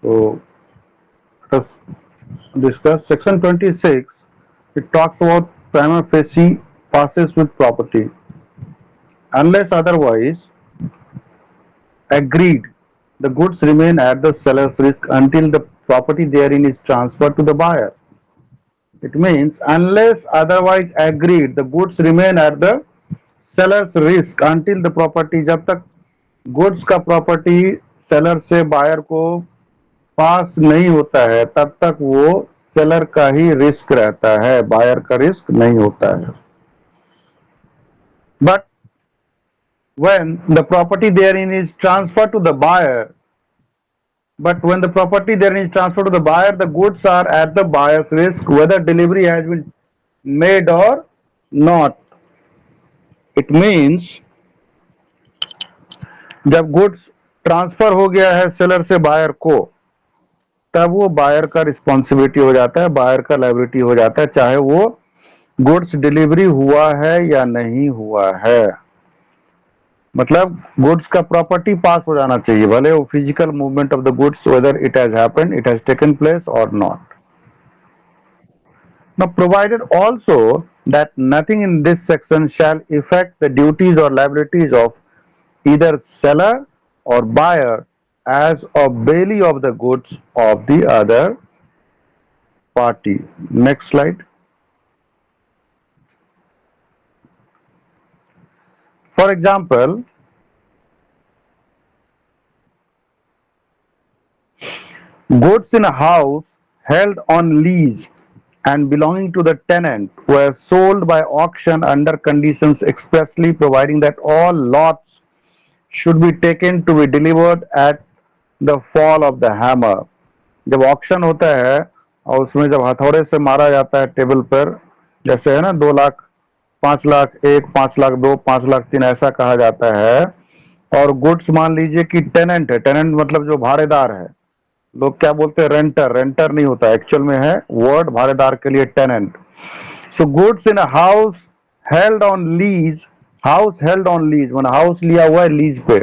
So let's discuss section 26. It talks about prima facie passes with property. Unless otherwise agreed, the goods remain at the seller's risk until the property therein is transferred to the buyer. It means unless otherwise agreed, the goods remain at the seller's risk until the property, जब तक goods का property seller से buyer को पास नहीं होता है तब तक वो सेलर का ही रिस्क रहता है, बायर का रिस्क नहीं होता है. But when the property therein is transferred to the buyer, but when the property therein is transferred to the buyer, the goods are at the buyer's risk whether delivery has been made or not. It means जब goods transfer हो गया है seller से buyer को, तब वो buyer का responsibility हो जाता है, बायर का लायबिलिटी हो जाता है, चाहे वो गुड्स डिलीवरी हुआ है या नहीं हुआ है. मतलब गुड्स का प्रॉपर्टी पास हो जाना चाहिए, भले वो physical movement of the goods whether it has happened, it has taken place और not. Now, provided also that nothing in this section shall affect the duties or liabilities of either seller or buyer as a bailee of the goods of the other party. Next slide. For example, goods in a house held on lease and belonging to the tenant were sold by auction under conditions expressly providing that all lots should be taken to be delivered at the fall of the hammer. जब auction होता है और उसमें जब हथौड़े से मारा जाता है टेबल पर, जैसे है ना 2 लाख, 5 लाख 1, 5 लाख 2, 5 लाख 3, ऐसा कहा जाता है. और गुड्स मान लीजिए कि टेनेंट है, टेनेंट मतलब जो भाड़ेदार है, लोग क्या बोलते हैं रेंटर, रेंटर नहीं होता, एक्चुअल में है वर्ड भाड़ेदार के लिए tenant. So goods in a house held on lease, house held on lease माने हाउस लिया हुआ है लीज पे,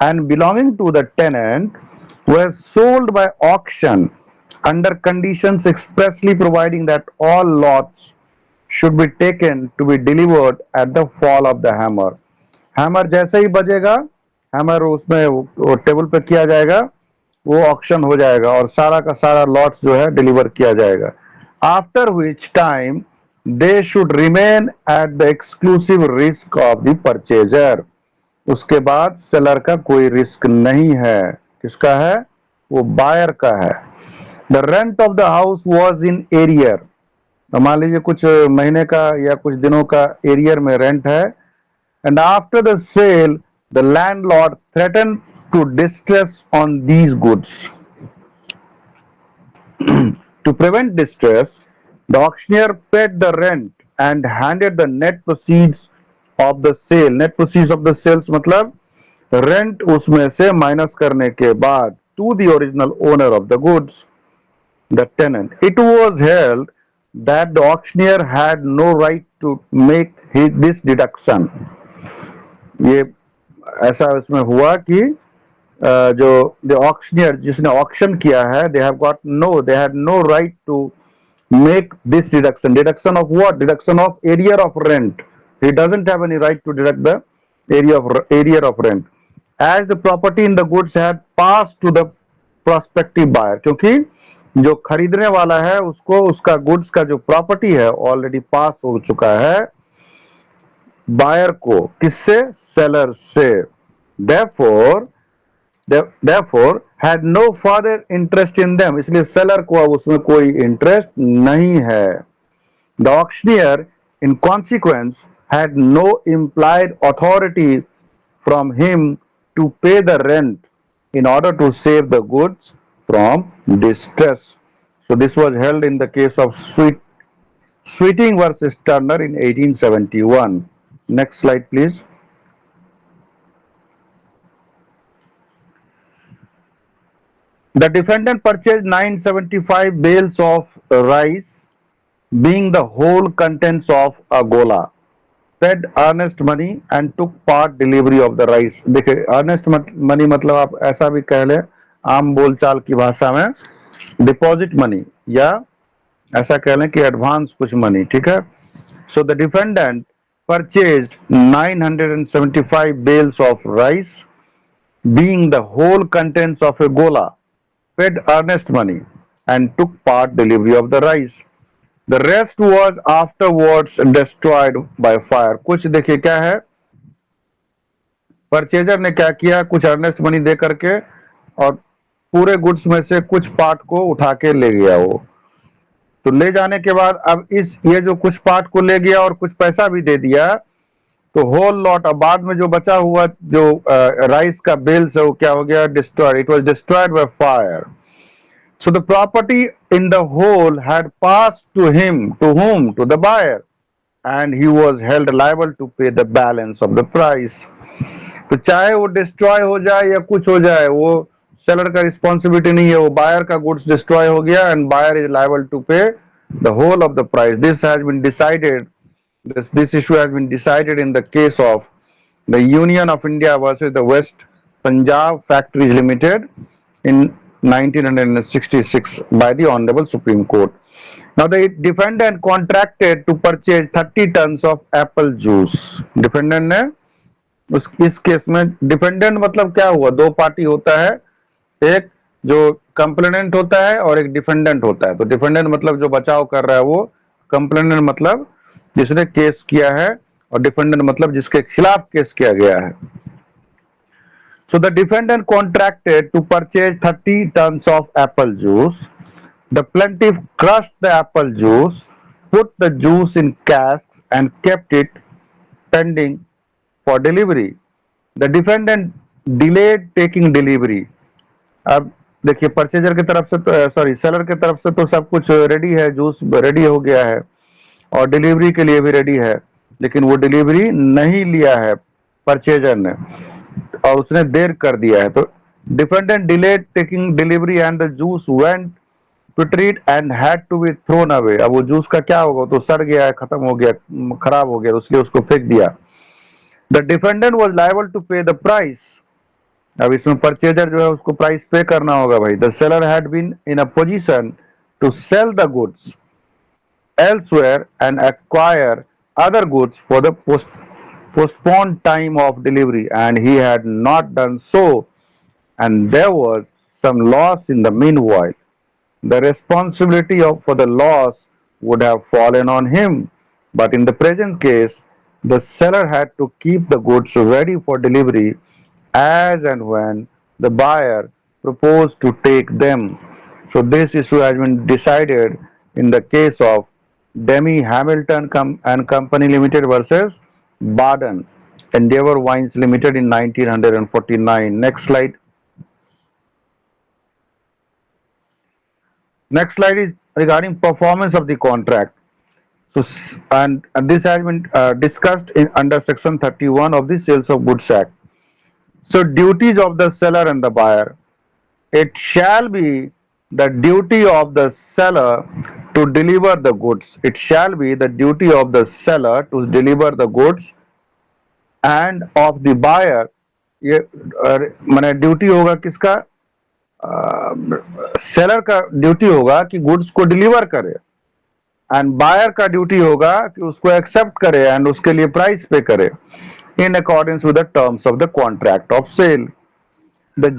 and belonging to the tenant were sold by auction under conditions expressly providing that all lots should be taken to be delivered at the fall of the hammer. Hammer जैसे ही बजेगा, hammer उसमें table पे किया जाएगा, वो auction हो जाएगा और सारा का सारा लॉट्स जो है डिलीवर किया जाएगा. After which time they should remain at the exclusive risk of the purchaser. उसके बाद सेलर का कोई रिस्क नहीं है. किसका है? वो बायर का है. The rent of the house was in arrear. मान लीजिए कुछ महीने का या कुछ दिनों का एरियर में रेंट है. And after the sale the landlord threaten to distress on these goods. To prevent distress, the auctioneer paid the rent and handed the net proceeds of the sale. Net proceeds of the sales मतलब rent उसमें से minus करने के बाद to the original owner of the goods, the tenant. It was held that the auctioneer had no right to make this deduction. ये ऐसा इसमें हुआ कि जो द ऑक्शनियर जिसने ऑक्शन किया है, they had no right to make this deduction. Deduction of what? Deduction of area of rent. He doesn't have any right to deduct the area of rent, as the property in the goods had passed to the prospective buyer. क्योंकि जो खरीदने वाला है उसको उसका goods का जो property है ऑलरेडी पास हो चुका है बायर को. किससे? सेलर से. Therefore had no further interest in them. इसलिए सेलर को अब उसमें कोई इंटरेस्ट नहीं है. The auctioneer in consequence had no implied authority from him to pay the rent in order to save the goods from distress. So this was held in the case of Sweeting versus Turner in 1871. Next slide please. The defendant purchased 975 bales of rice, being the whole contents of a gola, paid earnest money and took part delivery of the rice. देखिए earnest money मतलब आप ऐसा भी कह लें, आम बोलचाल की भाषा में डिपॉजिट मनी, या ऐसा कह लें कि एडवांस कुछ मनी, ठीक है। So the defendant purchased 975 bales of rice, being the whole contents of a gola, paid earnest money, and took part delivery of the rice. The rest was afterwards destroyed by fire. कुछ देखिए क्या है, purchaser ने क्या किया, कुछ earnest money दे करके और पूरे गुड्स में से कुछ पार्ट को उठा के ले गया वो। तो ले जाने के बाद अब इस ये जो कुछ पार्ट को ले गया और कुछ पैसा भी दे दिया, तो होल लॉट, अब बाद में जो बचा हुआ जो राइस का बेल्स है वो क्या हो गया, destroyed, it was destroyed by fire. So the property in the whole had passed to him, to whom? To the buyer, and he was held liable to pay the balance of the price. तो चाहे वो destroy हो जाए या कुछ हो जाए, वो सेलर का रिस्पॉन्सिबिलिटी नहीं है, वो बायर का गुड्स डिस्ट्रॉय हो गया and buyer is liable to pay the whole of the price. This has been decided, this issue has been decided in the case of the Union of India versus the West Punjab Factories Limited in 1966 by the Honorable Supreme Court. Now the defendant contracted to purchase 30 tons of apple juice. Defendant ने उस इस case में, defendant मतलब क्या हुआ, दो party होता है, एक जो कंप्लेनेंट होता है और एक डिफेंडेंट होता है। तो डिफेंडेंट मतलब जो बचाव कर रहा है वो, कंप्लेनेंट मतलब जिसने केस किया है, और डिफेंडेंट मतलब जिसके खिलाफ केस किया गया है। So the defendant contracted to purchase 30 tons of apple juice. The plaintiff crushed the apple juice, put the juice in casks and kept it pending for delivery. The defendant delayed taking delivery. अब देखिए purchaser की तरफ से तो sorry seller की तरफ से तो सब कुछ रेडी है, जूस रेडी हो गया है और डिलीवरी के लिए भी रेडी है, लेकिन वो डिलीवरी नहीं लिया है परचेजर ने और उसने देर कर दिया है। तो defendant delayed taking delivery and the juice went to treat and had to be thrown away. अब वो जूस का क्या होगा, तो सड़ गया है, खत्म हो गया, खराब हो गया, इसलिए उसको फेंक दिया। The defendant was liable to pay the price. अब इसमें परचेजर जो है उसको प्राइस पे करना होगा भाई। The seller had been in a position to sell the goods elsewhere and acquire other goods for the postponed time of delivery, and he had not done so, and there was some loss in the meanwhile. The responsibility for the loss would have fallen on him, but in the present case, the seller had to keep the goods ready for delivery as and when the buyer proposed to take them. So this issue has been decided in the case of Demi Hamilton and Company Limited versus Baden Endeavour Wines Limited in 1949. Next slide. Next slide is regarding performance of the contract. So, and this has been discussed under section 31 of the Sales of Goods Act. So, duties of the seller and the buyer. It shall be the duty of the seller to deliver the goods. It shall be the duty of the seller to deliver the goods and of the buyer. ये माने duty होगा किसका, seller का duty होगा कि goods को deliver करे, and buyer का ड्यूटी होगा कि उसको एक्सेप्ट करे एंड उसके लिए प्राइस पे करे in accordance with the terms of the contract of sale. The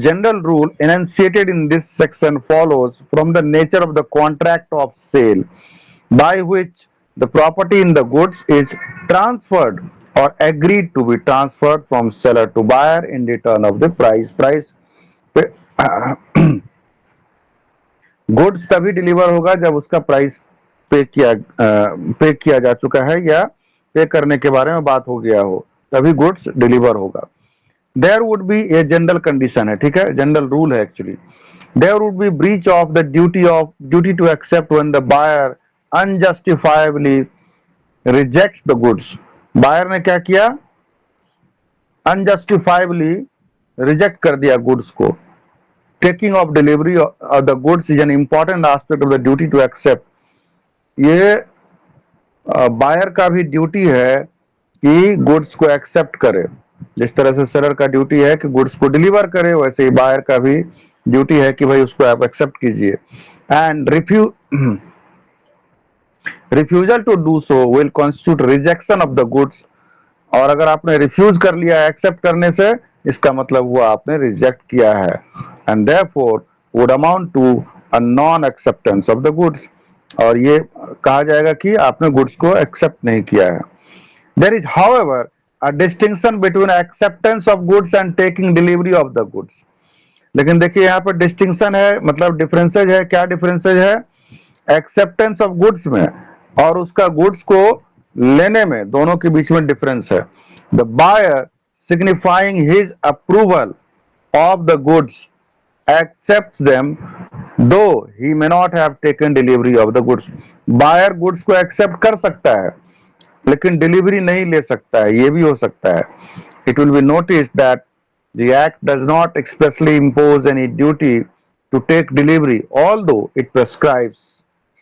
general rule enunciated in this section follows from the nature of the contract of sale, by which the property in the goods is transferred or agreed to be transferred from seller to buyer in return of the price. Goods तभी deliver होगा जब उसका price पे किया जा चुका है या पे करने के बारे में बात हो गया हो, तभी गुड्स डिलीवर होगा. There would be a general condition है, ठीक है, जनरल रूल है actually. There would be breach of the duty to accept when the buyer unjustifiably rejects the goods. Buyer ने क्या किया, unjustifiably रिजेक्ट कर दिया गुड्स को. Taking of delivery of the goods is an important aspect of the duty to accept. ये buyer का भी duty है कि गुड्स को एक्सेप्ट करे. जिस तरह से सेलर का ड्यूटी है कि गुड्स को डिलीवर करे, वैसे ही बायर का भी ड्यूटी है कि भाई उसको आप एक्सेप्ट कीजिए। And refusal to do so will constitute rejection of the goods. और अगर आपने रिफ्यूज कर लिया एक्सेप्ट करने से, इसका मतलब हुआ आपने रिजेक्ट किया है, and therefore would amount to a non acceptance of the goods. और ये कहा जाएगा कि आपने गुड्स को एक्सेप्ट नहीं किया है। There is however a distinction between acceptance of goods and taking delivery of the goods. लेकिन देखिए यहाँ पर डिस्टिंक्शन है, मतलब डिफरेंसेज है। क्या डिफरेंसेज है? एक्सेप्टेंस ऑफ गुड्स में और उसका गुड्स को लेने में, दोनों के बीच में डिफरेंस है। The buyer signifying his approval of the goods accepts them though he may not have taken delivery of the goods। Buyer goods को एक्सेप्ट कर सकता है लेकिन डिलीवरी नहीं ले सकता है, ये भी हो सकता है। It will be notice that the act does not expressly impose any duty to take delivery, although it prescribes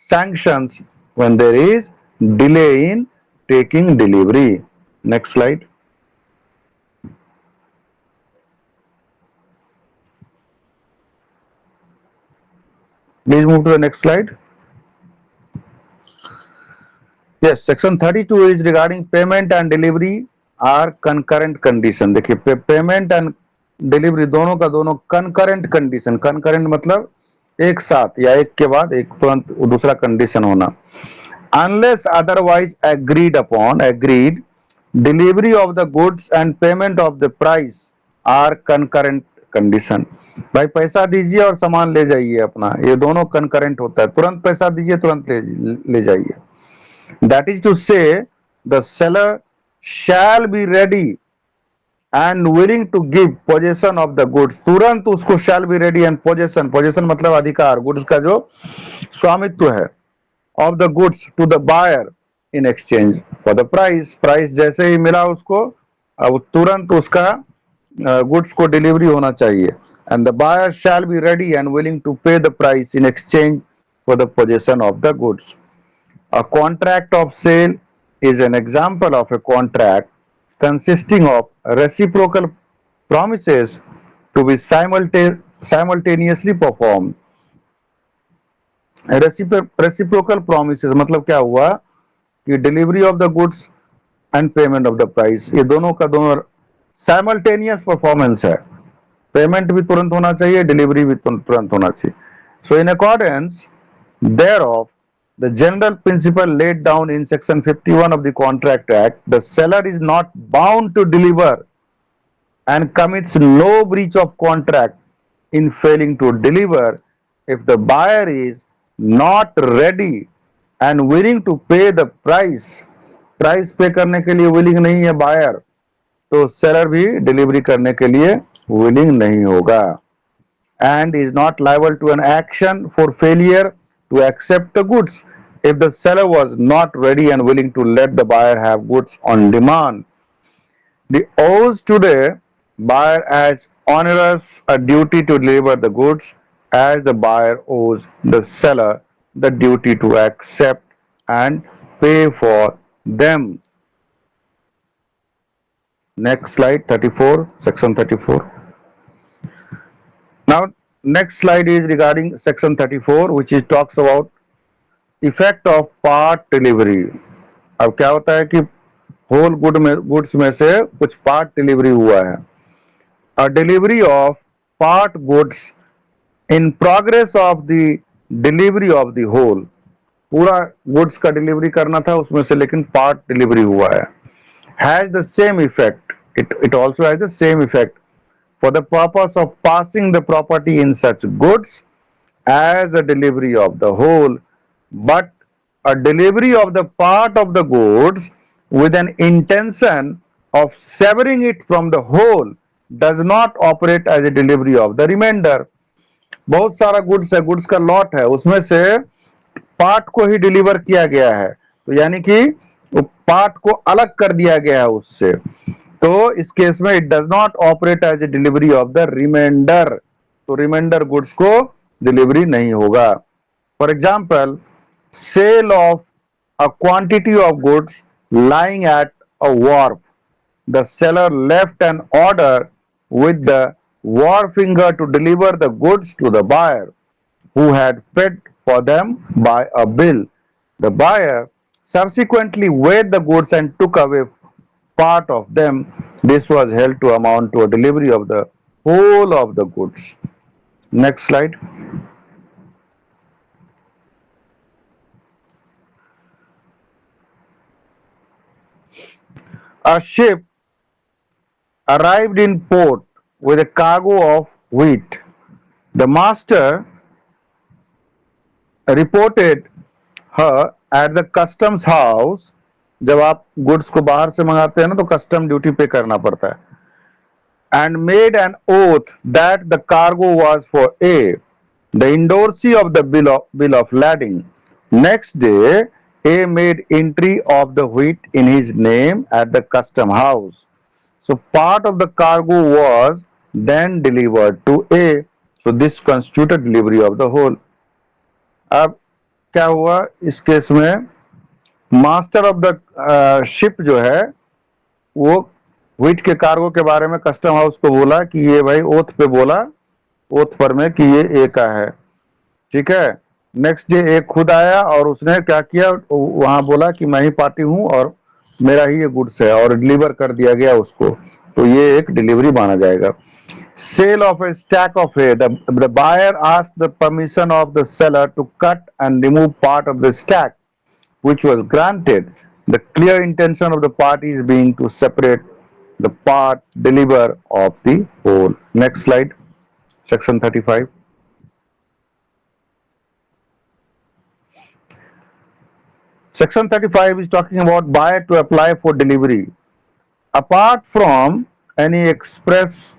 sanctions when there is delay in taking delivery। Next slide. Please move to the next slide. Yes, section 32 is regarding payment and delivery are concurrent condition। देखिए payment and delivery दोनों का दोनों concurrent condition, concurrent मतलब एक साथ या एक के बाद एक तुरंत दूसरा कंडीशन होना। Unless otherwise agreed, delivery of the goods and payment of the price are concurrent condition। भाई पैसा दीजिए और सामान ले जाइए अपना, ये दोनों concurrent होता है। तुरंत पैसा दीजिए, तुरंत ले जाइए। That is to say, the seller shall be ready and willing to give possession of the goods। तुरंत उसको shall be ready and possession मतलब अधिकार, गुड्स का जो स्वामित्व है, of the goods to the buyer in exchange for the price। Price जैसे ही मिला उसको, अब तुरंत उसका गुड्स को डिलीवरी होना चाहिए। and the buyer shall be ready and willing to pay the price in exchange for the possession of the goods। A contract of sale is an example of a contract consisting of reciprocal promises to be simultaneously performed। Reciprocal promises मतलब क्या हुआ कि delivery of the goods and payment of the price, ये दोनों का दोनों simultaneous performance है। Payment भी तुरंत होना चाहिए, डिलीवरी भी तुरंत होना चाहिए। So in accordance thereof the general principle laid down in section 51 of the Contract Act, the seller is not bound to deliver and commits no breach of contract in failing to deliver if the buyer is not ready and willing to pay the price। Price पे करने के लिए willing नहीं है buyer, तो seller भी delivery करने के लिए विलिंग नहीं होगा। and is not liable to an action for failure to accept the goods if the seller was not ready and willing to let the buyer have goods on demand। The owes today buyer as onerous a duty to deliver the goods as the buyer owes the seller the duty to accept and pay for them। Next slide, 34, section 34। Now, next slide is regarding section 34, which is talks about effect of part delivery। अब क्या होता है कि whole goods में से कुछ part delivery हुआ है। A delivery of part goods in progress of the delivery of the whole। पूरा गुड्स का डिलीवरी करना था उसमें से, लेकिन पार्ट डिलीवरी हुआ है। Has the same effect, it also has the same effect for the purpose of passing the property in such goods as a delivery of the whole, but a delivery of the part of the goods with an intention of severing it from the whole does not operate as a delivery of the remainder। बहुत सारा goods है, goods का lot है, उसमें से part को ही deliver किया गया है, तो यानी कि पार्ट को अलग कर दिया गया है उससे, तो इस केस में it does not operate as a delivery of the reminder. तो रिमाइंडर गुड्स को डिलीवरी नहीं होगा। For example, sale of a quantity of goods lying at a wharf। the seller left an order with the war finger to deliver the goods to the buyer, who had paid for them by a bill. The buyer subsequently weighed the goods and took away part of them. This was held to amount to a delivery of the whole of the goods. Next slide. A ship arrived in port with a cargo of wheat. The master reported her at the customs house. जब आप goods को बाहर से मंगाते हैं ना तो custom duty पे करना पड़ता है, and made an oath that the cargo was for A, the endorsee of the bill of lading. Next day, A made entry of the wheat in his name at the custom house. So part of the cargo was then delivered to A. So this constituted delivery of the whole. अब क्या हुआ इस case में, master of the ship जो है वो wheat के cargo के बारे में कस्टम हाउस को बोला कि ये भाई ओथ पे बोला, ओथ पर में कि ये ए का है, ठीक है। नेक्स्ट डे एक खुद आया और उसने क्या किया, वहां बोला कि मैं ही पार्टी हूं और मेरा ही ये गुड्स है, और डिलीवर कर दिया गया उसको, तो ये एक डिलीवरी माना जाएगा। Sale of a stack of hay, the buyer asked the permission of the seller to cut and remove part of the stack, which was granted. The clear intention of the parties being to separate the part deliver of the whole. Next slide, section 35. Section 35 is talking about buyer to apply for delivery. Apart from any express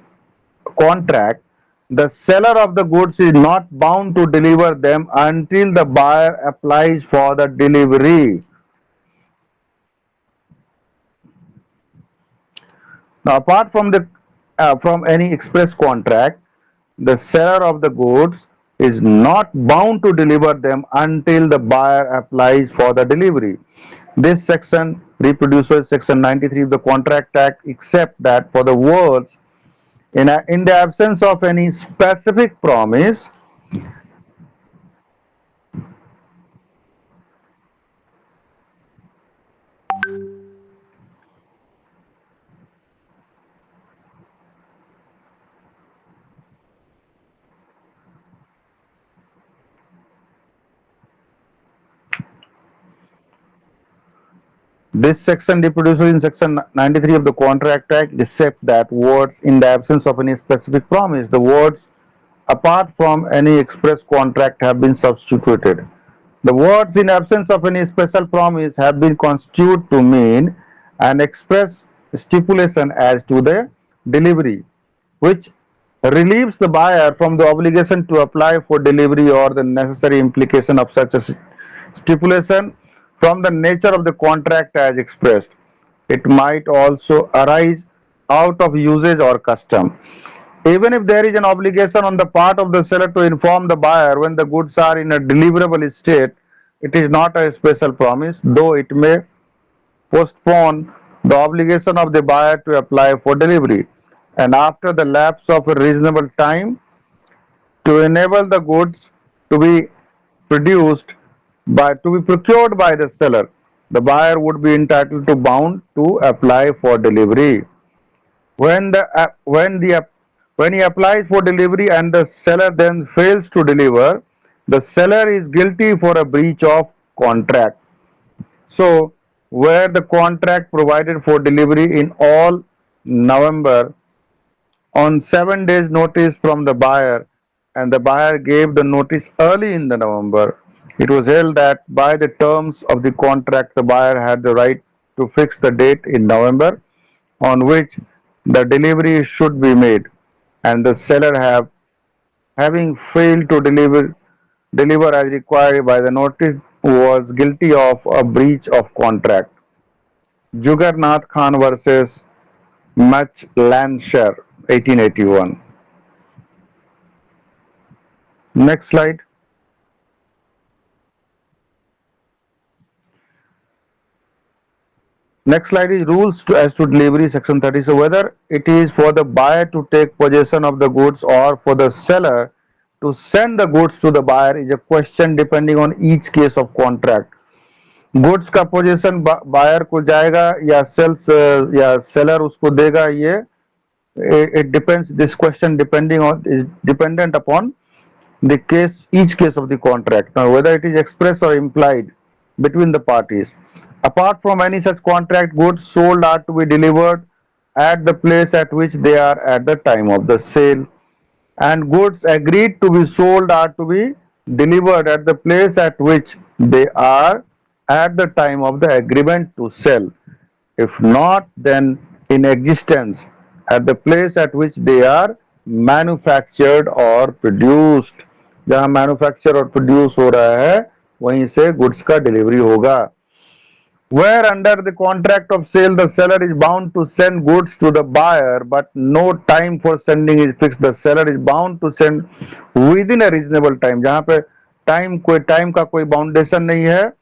contract, the seller of the goods is not bound to deliver them until the buyer applies for the delivery. Now, apart from the from any express contract, the seller of the goods is not bound to deliver them until the buyer applies for the delivery. This section reproduces section 93 of the Contract Act, except that for the words in the absence of any specific promise, this section reproduces in section 93 of the Contract Act, except that words in the absence of any specific promise, the words apart from any express contract have been substituted. The words in absence of any special promise have been construed to mean an express stipulation as to the delivery, which relieves the buyer from the obligation to apply for delivery or the necessary implication of such a stipulation from the nature of the contract as expressed. It might also arise out of usage or custom. Even if there is an obligation on the part of the seller to inform the buyer when the goods are in a deliverable state, it is not a special promise, though it may postpone the obligation of the buyer to apply for delivery. And after the lapse of a reasonable time, to enable the goods to be produced to be procured by the seller, the buyer would be entitled to bound to apply for delivery. When the when he applies for delivery and the seller then fails to deliver, the seller is guilty for a breach of contract. So, where the contract provided for delivery in all November on 7 days notice from the buyer, and the buyer gave the notice early in the November, it was held that by the terms of the contract the buyer had the right to fix the date in November on which the delivery should be made, and the seller having failed to deliver as required by the notice was guilty of a breach of contract. Jugarnath Khan versus Much Landshire, 1881. Next slide. Next slide is rules as to delivery, section 30. So whether it is for the buyer to take possession of the goods or for the seller to send the goods to the buyer is a question depending on each case of contract. Goods का position buyer को जाएगा या sales या seller उसको देगा, ये it depends, this question depending on is dependent upon the case, each case of the contract. Now whether it is express or implied between the parties. Apart from any such contract, goods sold are to be delivered at the place at which they are at the time of the sale, and goods agreed to be sold are to be delivered at the place at which they are at the time of the agreement to sell. If not, then in existence at the place at which they are manufactured or produced. जहाँ manufacture और produce हो रहा है वहीं से goods का delivery होगा. Where under the contract of sale the seller is bound to send goods to the buyer but no time for sending is fixed, the seller is bound to send within a reasonable time. जहाँ पे time का कोई बाउंडेशन नहीं है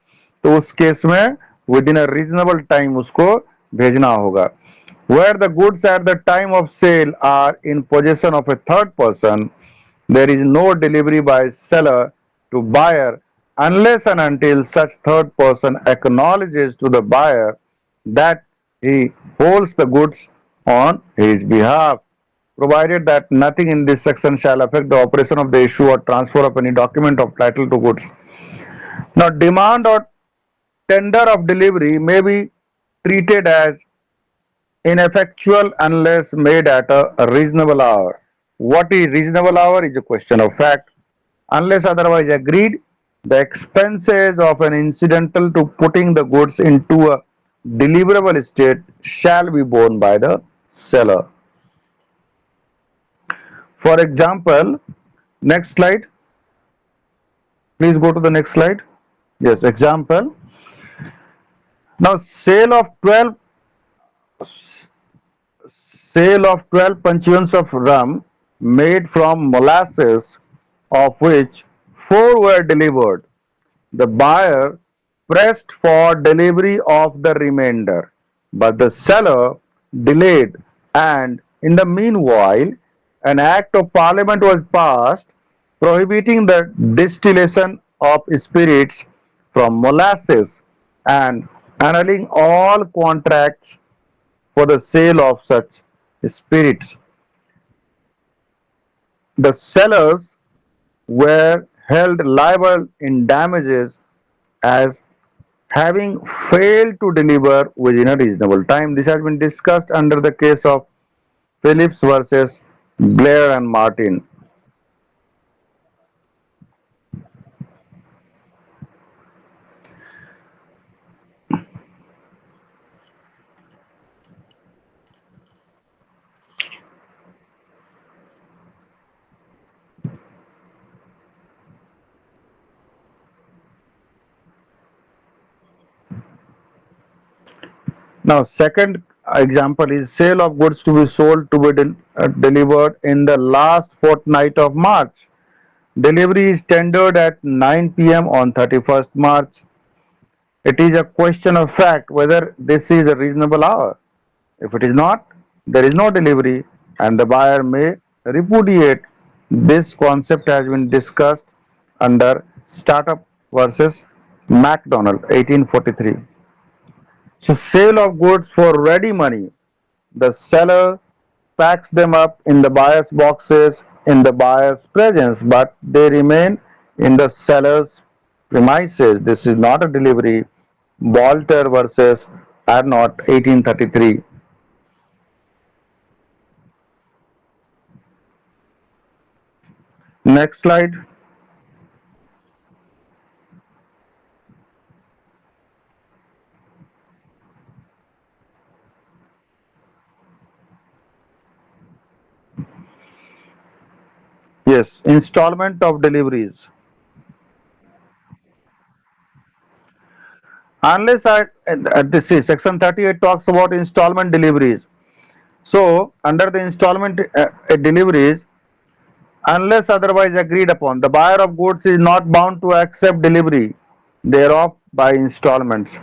तो उस case में with in a reasonable time उसको भेजना होगा. Where the goods at the time of sale are in possession of a third person, there is no delivery by seller to buyer unless and until such third person acknowledges to the buyer that he holds the goods on his behalf, provided that nothing in this section shall affect the operation of the issue or transfer of any document of title to goods. Now, demand or tender of delivery may be treated as ineffectual unless made at a reasonable hour. What is reasonable hour is a question of fact. Unless otherwise agreed, the expenses of an incidental to putting the goods into a deliverable state shall be borne by the seller. For example, next slide. Please go to the next slide. Yes, example. Now, sale of 12 puncheons of rum made from molasses, of which 4 were delivered. The buyer pressed for delivery of the remainder, but the seller delayed, and in the meanwhile, an act of parliament was passed prohibiting the distillation of spirits from molasses and annulling all contracts for the sale of such spirits. The sellers were held liable in damages as having failed to deliver within a reasonable time. This has been discussed under the case of Phillips versus Blair and Martin. Now, second example is sale of goods to be sold to be delivered in the last fortnight of March. Delivery is tendered at 9 p.m. on 31st March. It is a question of fact whether this is a reasonable hour. If it is not, there is no delivery and the buyer may repudiate. This concept has been discussed under Startup versus McDonald 1843. So, sale of goods for ready money. The seller packs them up in the buyer's boxes in the buyer's presence, but they remain in the seller's premises. This is not a delivery. Walter versus Arnott 1833. Next slide. Yes, installment of deliveries. Unless this is section 38 talks about installment deliveries. So, under the installment deliveries, unless otherwise agreed upon, the buyer of goods is not bound to accept delivery thereof by installments.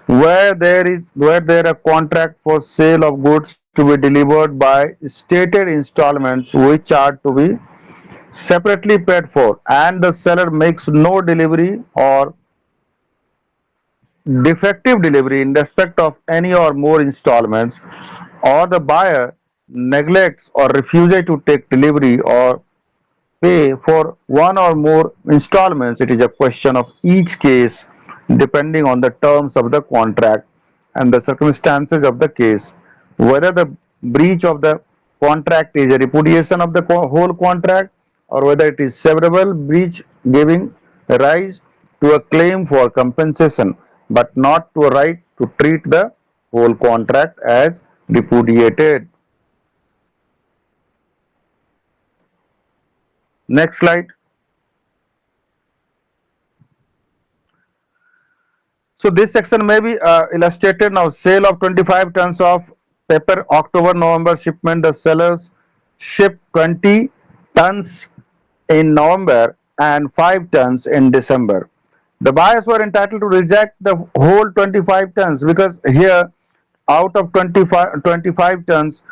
where there a contract for sale of goods to be delivered by stated installments which are to be separately paid for, and the seller makes no delivery or defective delivery in respect of any or more installments, or the buyer neglects or refuses to take delivery or pay for one or more installments. It is a question of each case depending on the terms of the contract and the circumstances of the case, whether the breach of the contract is a repudiation of the whole contract, or whether it is severable breach giving rise to a claim for compensation but not to a right to treat the whole contract as repudiated. Next slide. So this section may be illustrated now. Sale of 25 tons of pepper, October November shipment. The sellers shipped 20 tons in November and 5 tons in December. The buyers were entitled to reject the whole 25 tons because here out of 25 tons,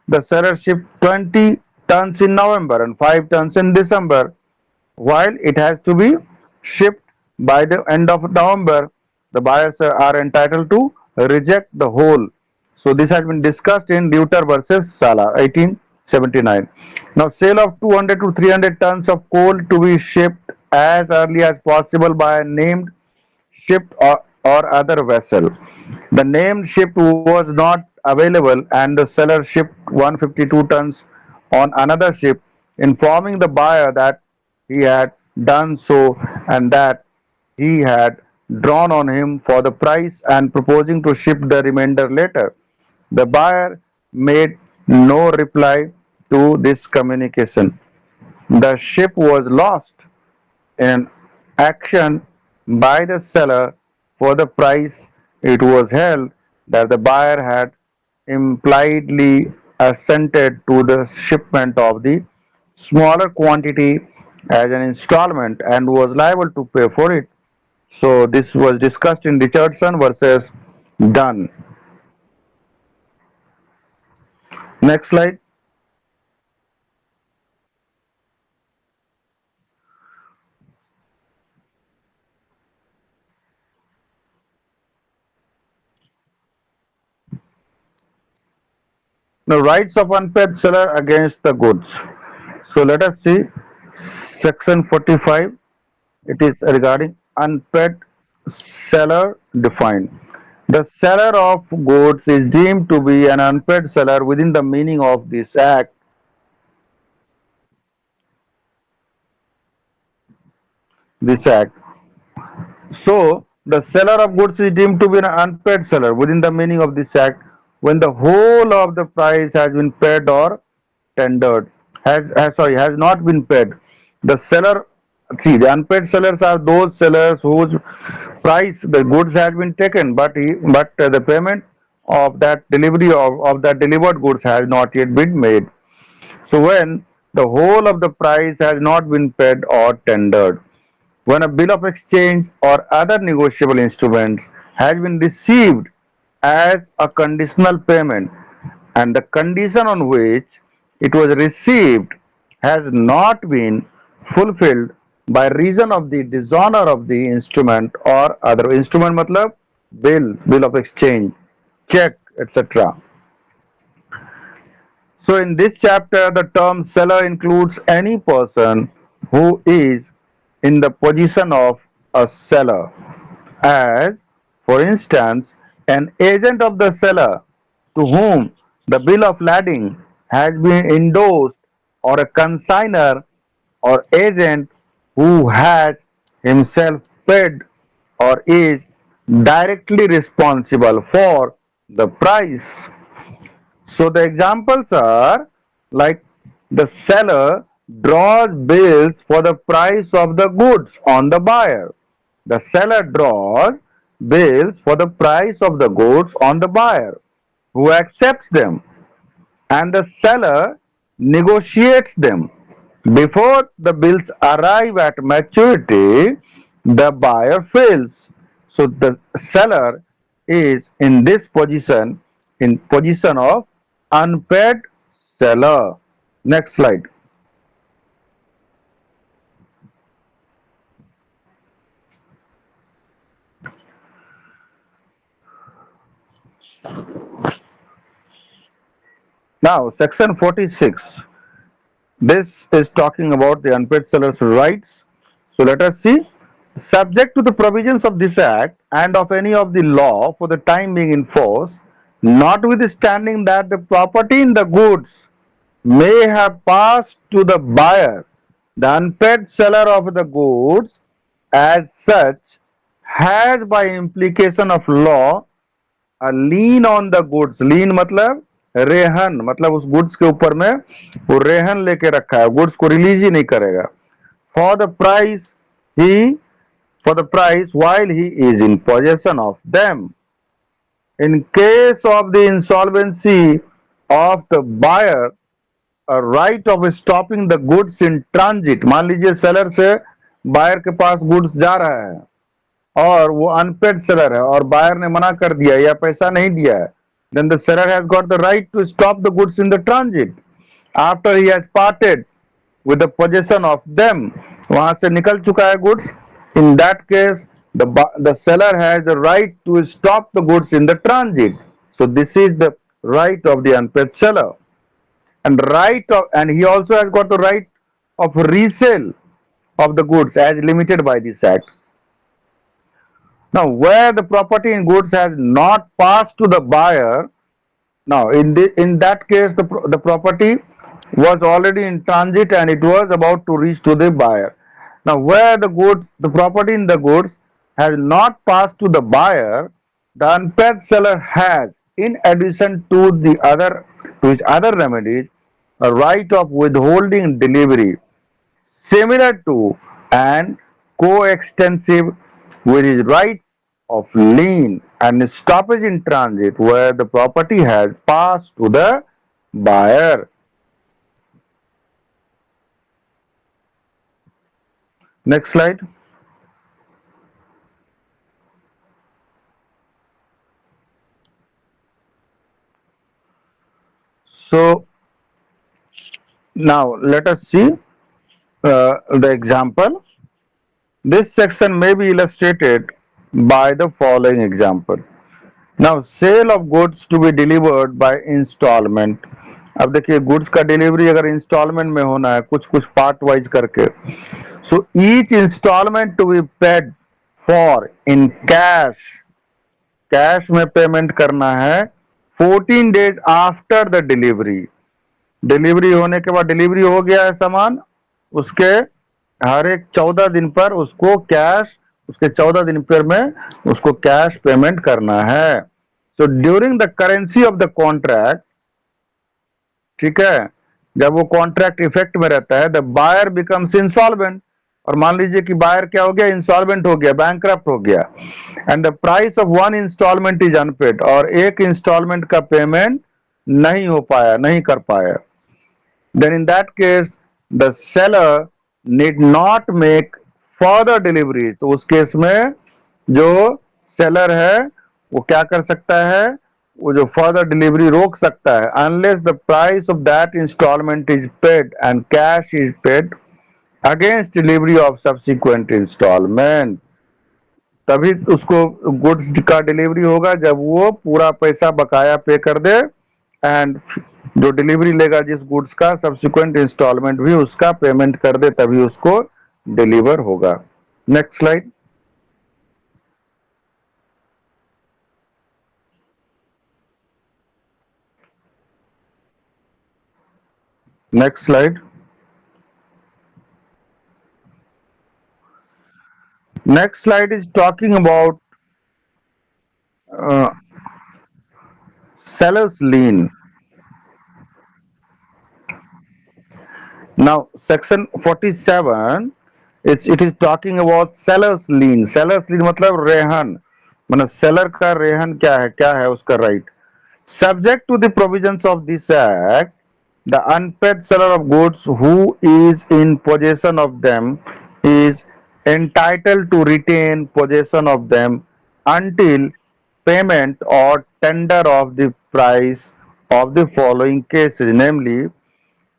the seller shipped 20 tons in November and 5 tons in December, while it has to be shipped by the end of November. The buyers are entitled to reject the whole. So this has been discussed in Deuter versus Sala 1879. Now sale of 200 to 300 tons of coal to be shipped as early as possible by a named ship or other vessel. The named ship was not available and the seller shipped 152 tons on another ship, informing the buyer that he had done so and that he had drawn on him for the price and proposing to ship the remainder later. The buyer made no reply to this communication. The ship was lost in action by the seller for the price. It was held that the buyer had impliedly assented to the shipment of the smaller quantity as an installment and was liable to pay for it. So this was discussed in Richardson versus Dunn. Next slide. The rights of unpaid seller against the goods. So let us see section 45. It is regarding unpaid seller defined. The seller of goods is deemed to be an unpaid seller within the meaning of this act. This act. So the seller of goods is deemed to be an unpaid seller within the meaning of this act when the whole of the price has been paid or tendered. Has not been paid. The seller, see, the unpaid sellers are those sellers whose price the goods has been taken, but the payment of that delivery of that delivered goods has not yet been made. So when the whole of the price has not been paid or tendered, when a bill of exchange or other negotiable instrument has been received as a conditional payment and the condition on which it was received has not been fulfilled by reason of the dishonor of the instrument or other instrument matlab bill of exchange, check, etc. So in this chapter, the term seller includes any person who is in the position of a seller, as, for instance, an agent of the seller to whom the bill of lading has been endorsed, or a consigner or agent who has himself paid or is directly responsible for the price. So the examples are like the seller draws bills for the price of the goods on the buyer. The seller draws bills for the price of the goods on the buyer, who accepts them, and the seller negotiates them. Before the bills arrive at maturity, the buyer fails. So the seller is in this position, in position of unpaid seller. Next slide. Now, section 46. This is talking about the unpaid seller's rights. So let us see. Subject to the provisions of this act and of any of the law for the time being in force, notwithstanding that the property in the goods may have passed to the buyer, the unpaid seller of the goods as such has by implication of law lien on the goods. Lien मतलब रेहन, मतलब उस goods के ऊपर में वो रेहन लेके रखा है, गुड्स को रिलीज ही नहीं करेगा. For the price he for the price while he is in possession of them. In case of the insolvency of the buyer, a right of stopping the goods in transit. मान लीजिए seller से buyer के पास goods जा रहा है और वो unpaid seller है और बायर ने मना कर दिया या पैसा नहीं दिया है, then the seller has got the right to stop the goods in the transit after he has parted with the possession of them. वहां से निकल चुका है goods. In that case, the seller has the right to stop the goods in the transit. So this is the right of the unpaid seller, and he also has got the right of resale of the goods as limited by this act. Now, where the property in goods has not passed to the buyer, now in that case the property was already in transit and it was about to reach to the buyer. Now, where the property in the goods has not passed to the buyer, the unpaid seller has, in addition to his other remedies, a right of withholding delivery similar to and coextensive with his rights of lien and stoppage in transit where the property has passed to the buyer. Next slide. So now let us see the example. This section may be illustrated by the following example. Now, sale of goods to be delivered by installment. अब देखिए goods का delivery अगर instalment में होना है कुछ कुछ part wise करके, so each installment to be paid for in cash. Cash में पेमेंट करना है 14 days after the delivery. Delivery होने के बाद डिलीवरी हो गया है सामान, उसके हर एक 14 दिन पर उसको कैश, उसके 14 दिन पर में उसको कैश पेमेंट करना है. So during the currency of the contract, ठीक है, जब वो कॉन्ट्रैक्ट इफेक्ट में रहता है, द बायर बिकम्स इंसॉल्वेंट. और मान लीजिए कि बायर क्या हो गया, इंसॉल्वेंट हो गया, बैंकरप्ट हो गया, and the price of one installment is unpaid, और एक इंस्टॉलमेंट का पेमेंट नहीं हो पाया, नहीं कर पाया. then in that case the seller need not make further deliveries. तो उस केस में जो सेलर है वो क्या कर सकता है, वो जो फर्दर डिलीवरी रोक सकता है, unless the price of that installment is paid and cash is paid against delivery of subsequent installment. तभी उसको गुड्स का डिलीवरी होगा जब वो पूरा पैसा बकाया पे कर दे, एंड जो डिलीवरी लेगा जिस गुड्स का सब्सिक्वेंट इंस्टॉलमेंट भी उसका पेमेंट कर दे, तभी उसको डिलीवर होगा. Next slide. Next slide. Next slide is talking about seller's lien. Now, section 47, it is talking about seller's lien. Seller's lien मतलब रेहन, मतलब seller का रेहन क्या है उसका right. Subject to the provisions of this act, the unpaid seller of goods who is in possession of them is entitled to retain possession of them until payment or tender of the price of the following cases, namely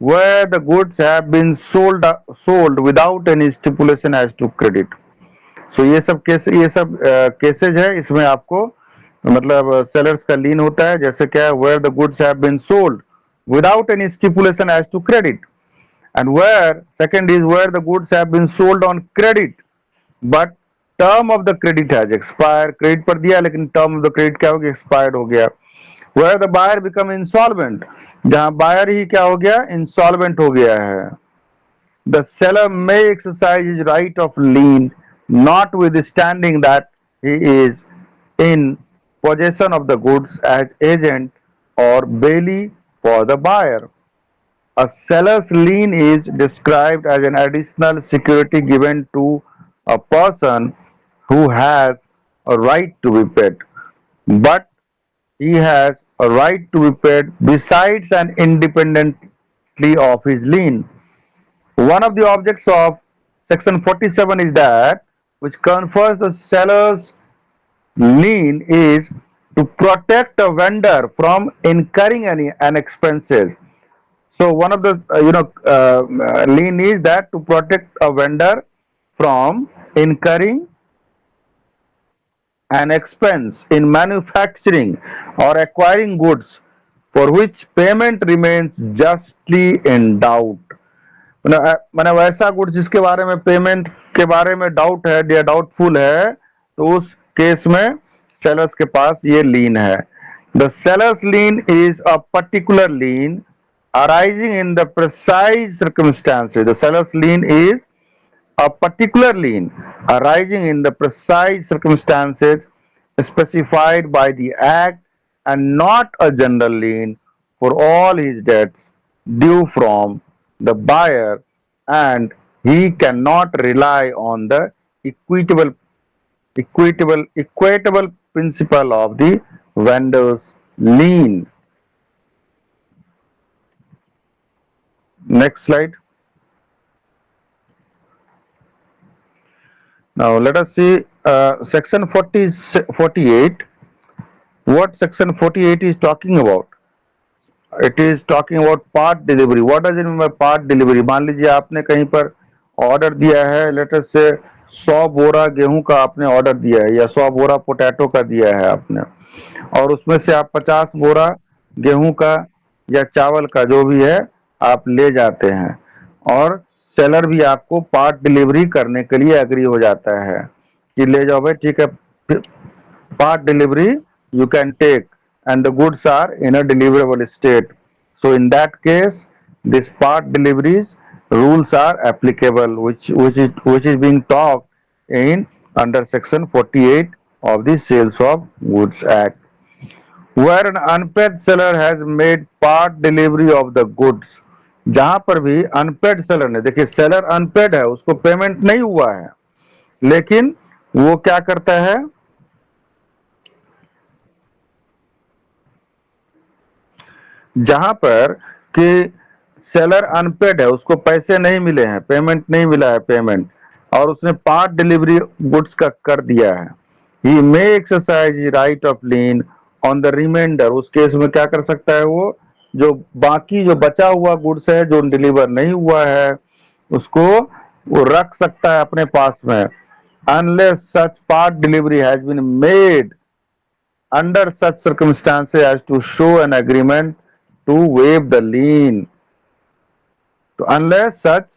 where the goods have been sold without any stipulation as to credit. सो ये सब cases है, इसमें आपको मतलब sellers का लीन होता है, जैसे क्या where the goods have been sold without any stipulation as to credit, and where second is where the goods have been sold on credit but term of the credit has expire, credit पर दिया लेकिन term of the credit क्या हो गया, expired हो गया। Where the buyer become insolvent, जहां buyer ही क्या हो गया, इंसॉल्वेंट हो गया है। The seller may exercise his right of lien, notwithstanding that he is in possession of the goods as agent or bailee for the buyer. A seller's lien is described as an additional security given to a person who has a right to be paid, but he has a right to be paid besides and independently of his lien. One of the objects of section 47 is that which confers the seller's lien is to protect a vendor from incurring any an expenses. So one of the lien is that to protect a vendor from incurring an expense in manufacturing or acquiring goods for which payment remains justly in doubt. मैंने वैसा goods जिसके बारे में payment के बारे में doubt है या डाउटफुल है, तो उस केस में सेलर्स के पास ये लीन है। The sellers lean is a particular lean arising in the precise circumstances. The seller's lien is a particular lien arising in the precise circumstances specified by the Act and not a general lien for all his debts due from the buyer, and he cannot rely on the equitable principle of the vendor's lien. Next slide. Now let us see section 48. What section 48 is talking about? It is talking about part delivery. What does it mean by part delivery? मान लीजिए आपने कहीं पर order दिया है, let us से 100 बोरा गेहूं का आपने ऑर्डर दिया है या 100 बोरा पोटैटो का दिया है आपने, और उसमें से आप 50 बोरा गेहूं का या चावल का जो भी है आप ले जाते हैं, और सेलर भी आपको पार्ट डिलीवरी करने के लिए एग्री हो जाता है कि ले जाओ भाई, ठीक है, part delivery you can take and the goods are in a deliverable state. So in that case this part deliveries rules are applicable, which is being talked in under section 48 of the Sales of Goods Act. Where an unpaid seller has made part delivery of the goods, जहां पर भी unpaid seller ने, देखिए seller unpaid है, उसको payment नहीं हुआ है, लेकिन वो क्या करता है, जहां पर कि सेलर अनपेड है, उसको पैसे नहीं मिले हैं, पेमेंट नहीं मिला है पेमेंट, और उसने पार्ट डिलीवरी गुड्स का कर दिया है, he may exercise right of lien on the reminder. उस केस में क्या कर सकता है, वो जो बाकी जो बचा हुआ गुड्स है जो डिलीवर नहीं हुआ है उसको वो रख सकता है अपने पास में, unless such part delivery has been made under such circumstances as to show an agreement to waive the lien. So unless such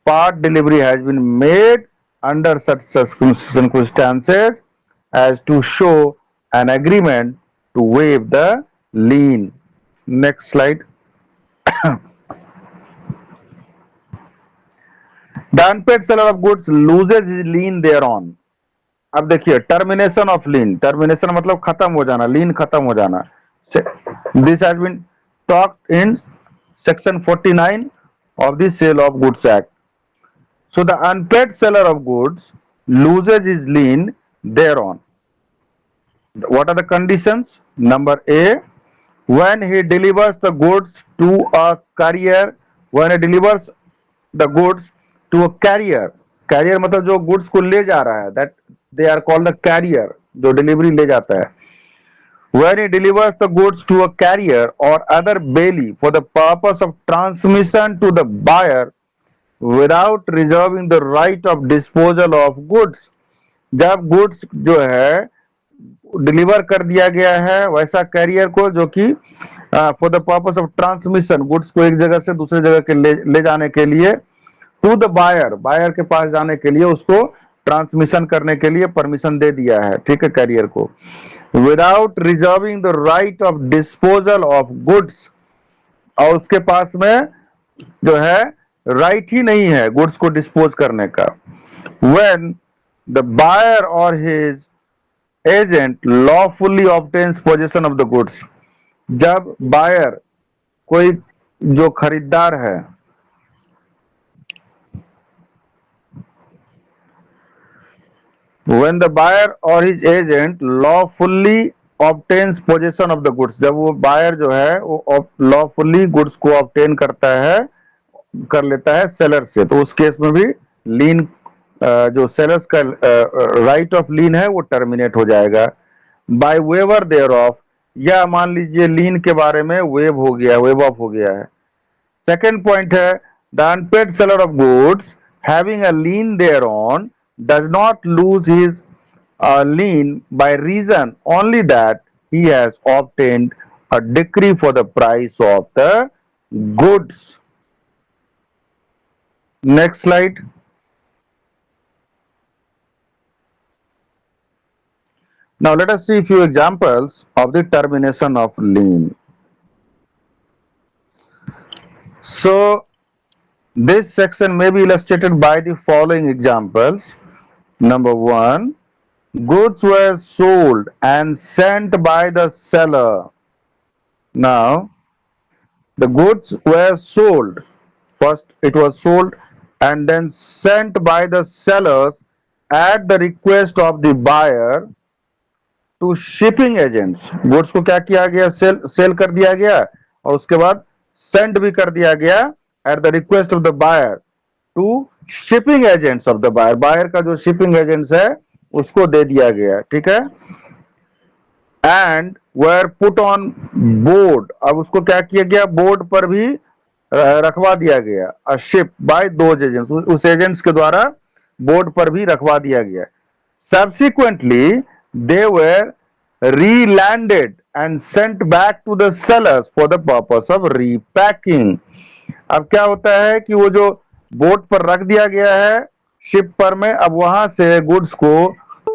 part delivery has been made under such circumstances as to show an agreement to waive the lien. Next slide. The unpaid seller of goods loses his lien thereon. अब देखिए termination of lean, termination मतलब खत्म हो जाना, लीन खत्म हो जाना। This has been talked in section 49 of the Sale of Goods Act. So the unpaid seller of goods loses his lien thereon. What are the conditions? Number A, when he delivers the goods to a carrier, when he delivers the goods to a carrier, carrier मतलब जो goods को ले जा रहा है, that they are called the carrier, जो delivery ले जाता है, when he delivers the goods to a carrier or other bailee for the purpose of transmission to the buyer without reserving the right of disposal of goods. जब goods जो है deliver कर दिया गया है वैसा कैरियर को जो कि for the purpose of transmission goods को एक जगह से दूसरे जगह के ले जाने के लिए टू द बायर बायर के पास जाने के लिए उसको ट्रांसमिशन करने के लिए परमिशन दे दिया है, ठीक है, कैरियर को without reserving the right of disposal of goods, और उसके पास में जो है राइट ही नहीं है गुड्स को डिस्पोज करने का। व्हेन द बायर और his agent lawfully obtains position of the goods, जब बायर कोई जो खरीदार है when the buyer or his agent lawfully obtains possession of the goods, जब वो बायर जो है वो lawfully गुड्स को obtain करता है कर लेता है सेलर से, तो उस केस में भी लीन जो सेलर्स का राइट ऑफ लीन है वो टर्मिनेट हो जाएगा बाय वेवर देयर ऑफ, या मान लीजिए लीन के बारे में वेव हो गया, वेव ऑफ हो गया है। सेकेंड पॉइंट है the unpaid seller of goods having a lien thereon does not lose his lien by reason only that he has obtained a decree for the price of the goods. Next slide. Now let us see a few examples of the termination of lien. So this section may be illustrated by the following examples. Number one, goods were sold and sent by the seller. Now, the goods were sold. First, it was sold and then sent by the sellers at the request of the buyer to shipping agents. Goods को क्या किया गया? Cell कर दिया गया और उसके बाद सेंड भी कर दिया गया at the request of the buyer to shipping agents of the buyer, buyer का जो शिपिंग एजेंट्स है उसको दे दिया गया, ठीक है। And were put on board, अब उसको क्या किया गया? बोर्ड पर भी रखवा दिया गया, a ship by those agents, उस एजेंट्स के द्वारा बोर्ड पर भी रखवा दिया गया। Subsequently they were relanded and sent back to the sellers for the purpose of repacking. अब क्या होता है कि वो जो बोट पर रख दिया गया है शिप पर में, अब वहां से गुड्स को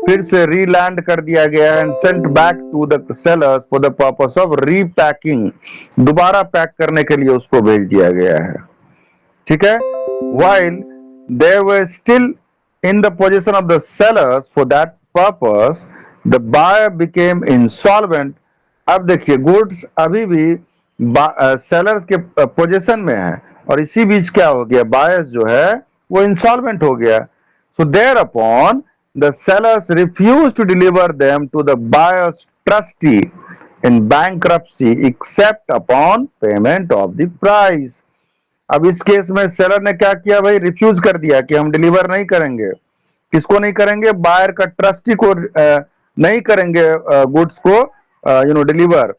फिर से रीलैंड कर दिया गया है and sent back to the sellers for the purpose of repacking, दोबारा पैक करने के लिए उसको भेज दिया गया है, ठीक है। While they were still in the position of the sellers for that purpose the buyer became insolvent. अब देखिए गुड्स अभी भी सेलर्स के पोजीशन में है और इसी बीच क्या हो गया? बायर्स जो है वो इंसॉल्वेंट हो गया। So thereupon the sellers refuse to deliver them to the buyer's trustee in bankruptcy except upon payment of the price. अब इस केस में सेलर ने क्या किया भाई? रिफ्यूज कर दिया कि हम डिलीवर नहीं करेंगे। किसको नहीं करेंगे? बायर का ट्रस्टी को नहीं करेंगे गुड्स को डिलीवर,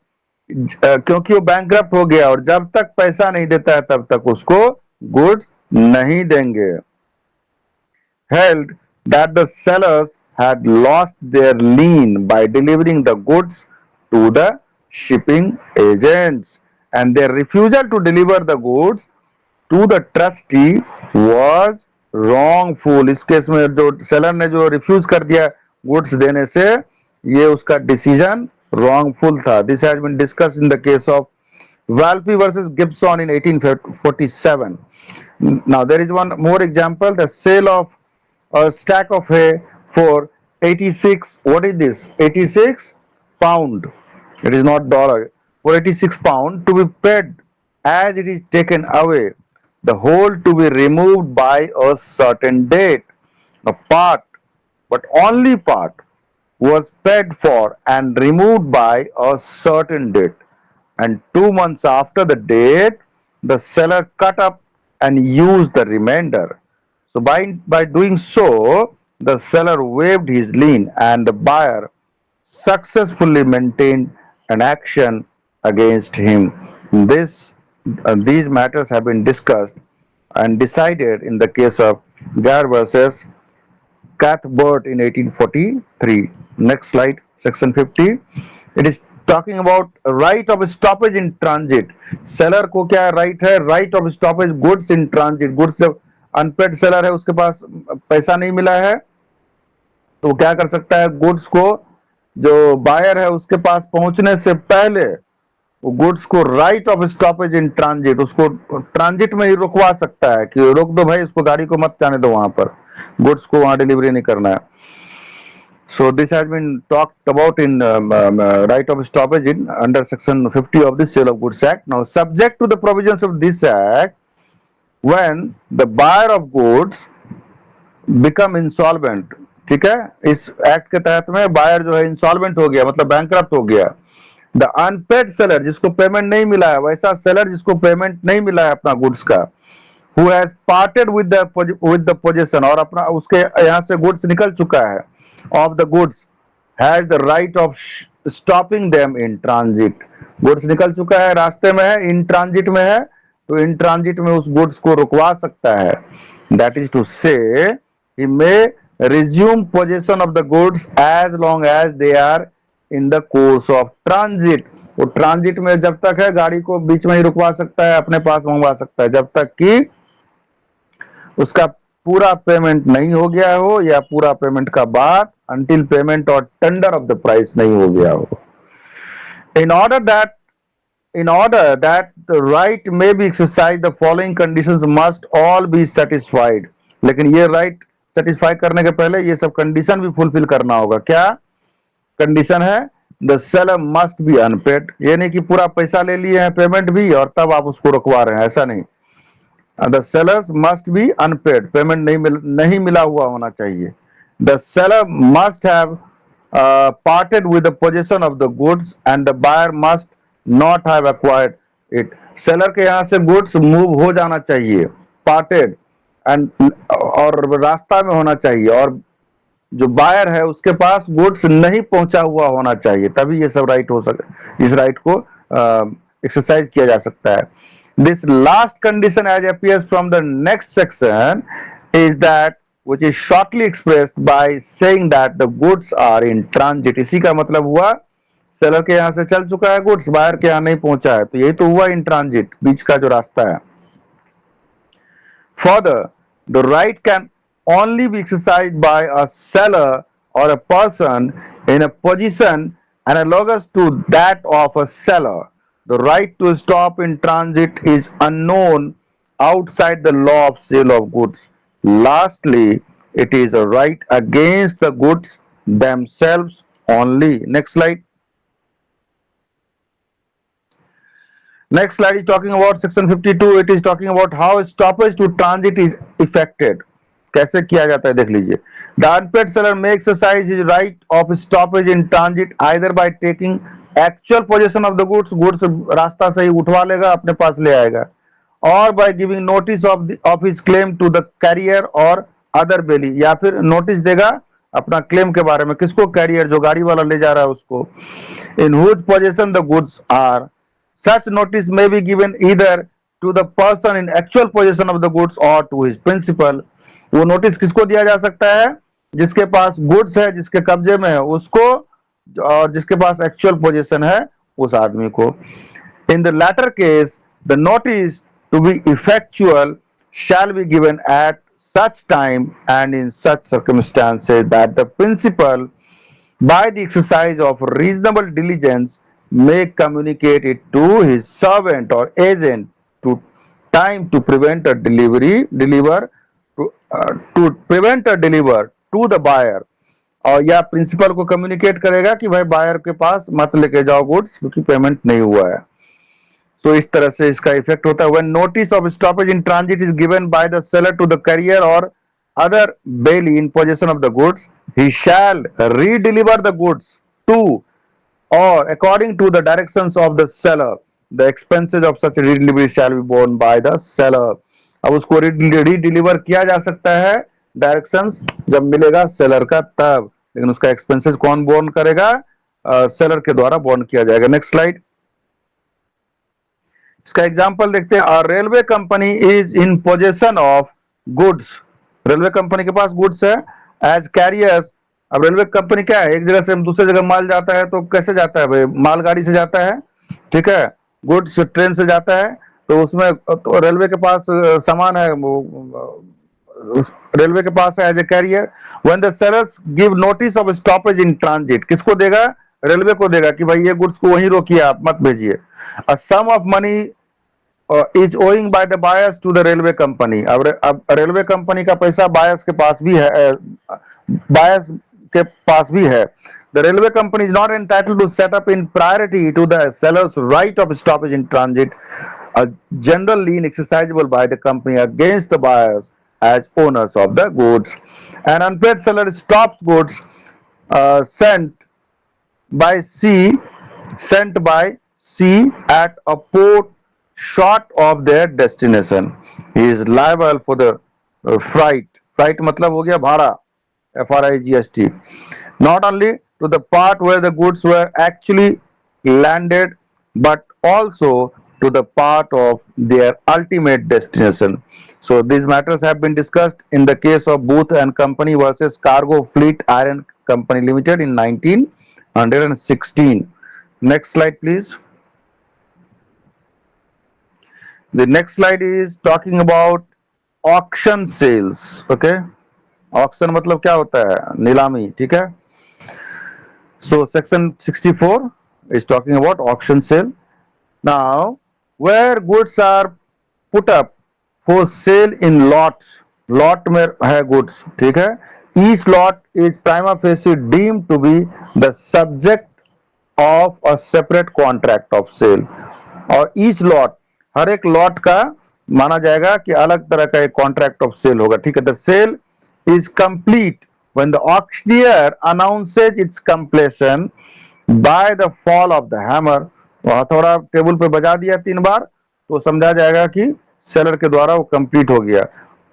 क्योंकि वो बैंकरप्ट हो गया और जब तक पैसा नहीं देता है तब तक उसको गुड्स नहीं देंगे। Held that the sellers had lost their lien by delivering the goods to the shipping agents and their refusal to deliver the goods to the trustee was wrongful। इस केस में जो सेलर ने जो refuse कर दिया goods देने से, ये उसका डिसीजन wrongful था। This has been discussed in the case of Valpy versus Gibson in 1847. Now there is one more example, the sale of a stack of hay for 86, what is this? 86 pound. It is not dollar. For 86 pound to be paid as it is taken away, the whole to be removed by a certain date. A part, but only part, was paid for and removed by a certain date, and 2 months after the date the seller cut up and used the remainder. So by doing so the seller waived his lien and the buyer successfully maintained an action against him. This these matters have been discussed and decided in the case of Gar versus Cathbert in 1843. Next slide, section 50. It is talking about right of stoppage in transit. Seller को क्या right है? Right of stoppage goods in transit. Goods जब unpaid seller है, उसके पास पैसा नहीं मिला है, तो वो क्या कर सकता है? गुड्स को जो बायर है उसके पास पहुंचने से पहले वो गुड्स को right of stoppage in transit, उसको ट्रांजिट में ही रुकवा सकता है कि रोक दो भाई, इसको गाड़ी को मत जाने दो, वहां पर गुड्स को वहां डिलीवरी नहीं करना है. So this has been talked about in right of stoppage in under section 50 of the Sale of Goods Act. Now, subject to the provisions of this act, when the buyer of goods become insolvent, ठीक है, इस act के तहत में buyer जो है insolvent हो गया, मतलब बैंकरप्ट हो गया. द अनपेड सेलर, जिसको पेमेंट नहीं मिला है, वैसा सेलर जिसको पेमेंट नहीं मिला है अपना गुड्स का, who has parted with the possession, और अपना उसके यहाँ से गुड्स निकल चुका है, of the goods, has the right of stopping them in transit. Goods निकल चुका है, रास्ते में है, इन ट्रांजिट में है, तो इन ट्रांजिट में उस गुड्स को रुकवा सकता है. That is to say, he may resume possession of the goods as long as they are in the course of transit. वो ट्रांजिट में जब तक है, गाड़ी को बीच में ही रुकवा सकता है, अपने पास मंगवा सकता है, जब तक कि उसका पूरा पेमेंट नहीं हो गया हो या पूरा पेमेंट का बाद, until payment or tender of the price नहीं हो गया हो. In order that the right may be exercised, the following conditions must all be satisfied. लेकिन ये राइट सेटिस्फाई करने के पहले ये सब कंडीशन भी फुलफिल करना होगा. क्या कंडीशन है? The seller must be unpaid. ये नहीं कि पूरा पैसा ले लिए हैं, पेमेंट भी, और तब आप उसको रुकवा रहे हैं, ऐसा नहीं. The sellers must be unpaid, payment नहीं मिला हुआ होना चाहिए. The seller must have parted with the possession of the goods and the buyer must not have acquired it. Seller के यहाँ से गुड्स मूव हो जाना चाहिए, पार्टेड, एंड और रास्ता में होना चाहिए, और जो बायर है उसके पास गुड्स नहीं पहुंचा हुआ होना चाहिए, तभी ये सब राइट हो सके, इस राइट को एक्सरसाइज किया जा सकता है. This last condition, as appears from the next section, is that which is shortly expressed by saying that the goods are in transit. इसी का मतलब हुआ सेलर के यहाँ से चल चुका है गुड्स, बायर के यहाँ नहीं पहुंचा है, तो यही तो हुआ इन ट्रांजिट, बीच का जो रास्ता है. Further, the right can only be exercised by a seller or a person in a position analogous to that of a seller. The right to stop in transit is unknown outside the law of sale of goods. Lastly, it is a right against the goods themselves only. Next slide. Next slide is talking about section 52. It is talking about how stoppage to transit is effected. कैसे किया जाता है देख लीजिए. The unpaid seller may exercise his right of stoppage in transit either by taking actual possession of the goods, goods रास्ता से ही उठवा लेगा, अपने पास ले आएगा, or by giving notice of his claim to the carrier or other bailey, या फिर notice देगा अपना क्लेम के बारे में, किसको? कैरियर, जो गाड़ी वाला ले जा रहा है उसको. In whose possession the goods are. Such notice may be given either to the person in actual possession of the goods or to his principal. वो नोटिस किसको दिया जा सकता है? जिसके पास गुड्स है, जिसके कब्जे में है उसको, और जिसके पास एक्चुअल पोजीशन है उस आदमी को. In the latter case, the notice to be effectual shall be given at such time and in such circumstances that the principal, by the exercise of reasonable diligence, may communicate it to his servant or agent to time to prevent a deliver to the buyer. और या principal को communicate करेगा कि भाई buyer के पास मत लेके जाओ गुड्स, क्योंकि पेमेंट नहीं हुआ है. So इस तरह से इसका इफेक्ट होता है. When notice of stoppage in transit is given by the seller to the carrier or other bailey in possession of the goods, he shall redeliver the goods to or according to the directions of the seller. The expenses of such redelivery shall be borne by the seller. अब उसको रीडिलीवर किया जा सकता है directions जब मिलेगा seller का तब, लेकिन उसका एक्सपेंसेस कौन बोर्न करेगा? सेलर के द्वारा बॉन्ड किया जाएगा। Next slide. इसका एग्जांपल देखते हैं। Railway company is in possession of goods. Railway company के पास गुड्स है एज कैरियर्स। अब रेलवे कंपनी क्या है, एक जगह से दूसरे जगह माल जाता है तो कैसे जाता है भाई, मालगाड़ी से जाता है, ठीक है। गुड्स ट्रेन से जाता है, तो उसमें तो रेलवे के पास सामान है, रेलवे के पास है as a carrier. When the sellers give notice of stoppage in transit, किसको देगा, रेलवे को देगा कि भाई ये गुड्स को वहीं रोकिए, आप मत भेजिए। A sum of money is owing by the buyers to the railway company. अब रेलवे कंपनी का पैसा बायर्स के पास भी है, बायर्स के पास भी है। The railway company is not entitled to set up in priority to the seller's right of stoppage in transit, a general lien exercisable by the company against the buyers as owners of the goods. An unpaid seller stops goods sent by sea at a port short of their destination. He is liable for the freight. Freight मतलब हो गया भाड़ा, FRIGST. Not only to the part where the goods were actually landed, but also to the part of their ultimate destination. So these matters have been discussed in the case of Booth and Company versus Cargo Fleet Iron Company Limited in 1916. Next slide, please. The next slide is talking about auction sales. Okay, auction मतलब क्या होता है, नीलामी, ठीक है। So section 64 is talking about auction sale. Now, where goods are put up for sale in lots, lot में है goods, ठीक है। Each lot is prima facie deemed to be the subject of a separate contract of sale. और each lot, हर एक lot का माना जाएगा कि अलग तरह का एक contract of sale होगा, ठीक है। The sale is complete when the auctioneer announces its completion by the fall of the hammer. तो हथौड़ा टेबल पे बजा दिया 3 बार तो समझा जाएगा कि सेलर के द्वारा वो कंप्लीट हो गया।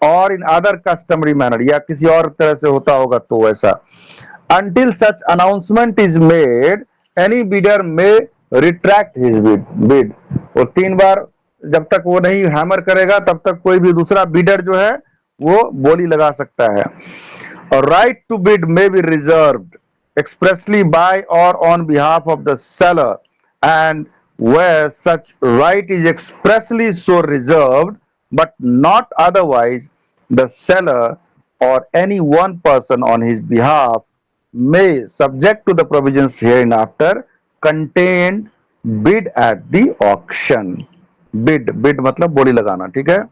और इन अदर कस्टमरी मैनर, या किसी और तरह से होता होगा तो वैसा। Until such announcement is made, any bidder may retract his bid. वो 3 बार जब तक वो नहीं हैमर करेगा तब तक कोई भी दूसरा बिडर जो है वो बोली लगा सकता है। A right to bid may be reserved expressly by or on behalf of the seller, and where such right is expressly so reserved but not otherwise, the seller or any one person on his behalf may, subject to the provisions hereinafter contained, bid at the auction. Bid मतलब बोली लगाना, ठीक है।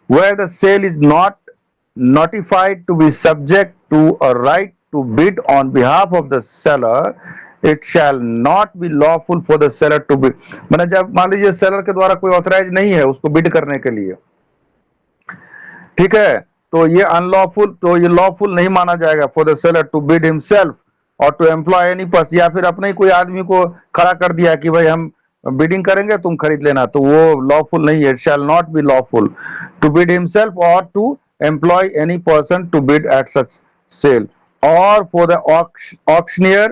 Where the sale is not notified to be subject to a right to bid on behalf of the seller, it shall not be lawful for the seller to bid. मैंने जब मान लीजिए seller के द्वारा कोई ऑथराइज नहीं है उसको बिड करने के लिए, ठीक है, तो ये अनलॉफुल, तो ये लॉफुल नहीं माना जाएगा for the seller to bid himself और टू एम्प्लॉय एनी पर्सन, या फिर अपने ही कोई आदमी को खड़ा कर दिया कि भाई हम बिडिंग करेंगे तुम खरीद लेना, तो वो लॉफुल नहीं है। It shall not be lawful to bid himself और to employ any person to bid at such sale, or for the auctioneer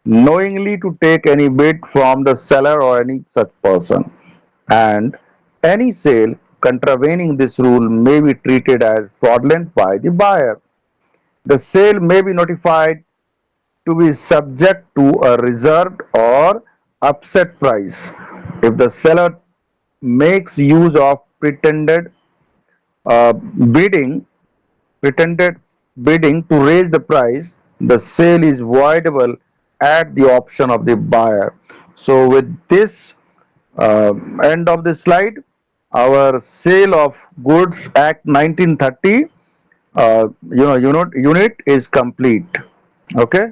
knowingly to take any bid from the seller or any such person. And any sale contravening this rule may be treated as fraudulent by the buyer. The sale may be notified to be subject to a reserved or upset price. If the seller makes use of uh, bidding pretended bidding to raise the price, the sale is voidable at the option of the buyer. So with this end of the slide, our Sale of Goods Act 1930 unit is complete. Okay.